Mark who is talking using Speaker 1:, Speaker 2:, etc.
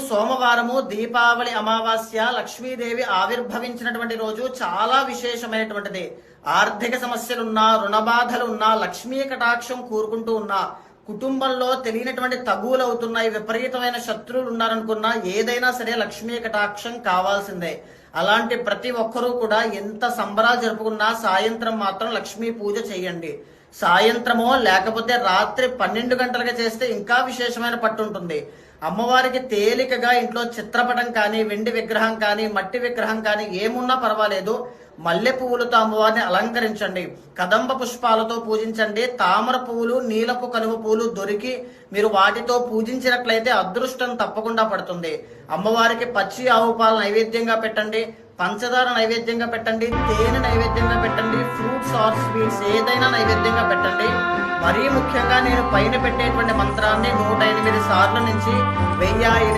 Speaker 1: సోమవారము దీపావళి అమావాస్య లక్ష్మీదేవి ఆవిర్భవించినటువంటి రోజు చాలా విశేషమైనటువంటిది. ఆర్థిక సమస్యలున్నా, రుణ బాధలున్నా, లక్ష్మీ కటాక్షం కూరుకుంటూ ఉన్నా, కుటుంబంలో తెలియనటువంటి తగువులు అవుతున్నాయి, విపరీతమైన శత్రువులు ఉన్నారనుకున్నా ఏదైనా సరే లక్ష్మీ కటాక్షం కావాల్సిందే. అలాంటి ప్రతి ఒక్కరూ కూడా ఎంత సంబరాలు జరుపుకున్నా సాయంత్రం మాత్రం లక్ష్మీ పూజ చేయండి. సాయంత్రమో లేకపోతే రాత్రి 12 గంటలుగా చేస్తే ఇంకా విశేషమైన పట్టు ఉంటుంది. అమ్మవారికి తేలికగా ఇంట్లో చిత్రపటం కానీ, వెండి విగ్రహం కానీ, మట్టి విగ్రహం కానీ ఏమున్నా పర్వాలేదు, మల్లె పువ్వులతో అమ్మవారిని అలంకరించండి. కదంబ పుష్పాలతో పూజించండి. తామర పువ్వులు, నీలపు కలువ పువ్వులు దొరికి మీరు వాటితో పూజించినట్లయితే అదృష్టం తప్పకుండా పడుతుంది. అమ్మవారికి పచ్చి ఆవు పాలు నైవేద్యంగా పెట్టండి, పంచదార నైవేద్యంగా పెట్టండి, తేనె నైవేద్యంగా పెట్టండి, ఫ్రూట్స్ ఆర్ స్వీట్స్ ఏదైనా నైవేద్యంగా పెట్టండి. మరీ ముఖ్యంగా నేను పైన పెట్టేటువంటి మంత్రాన్ని 108 సార్లు నుంచి 1000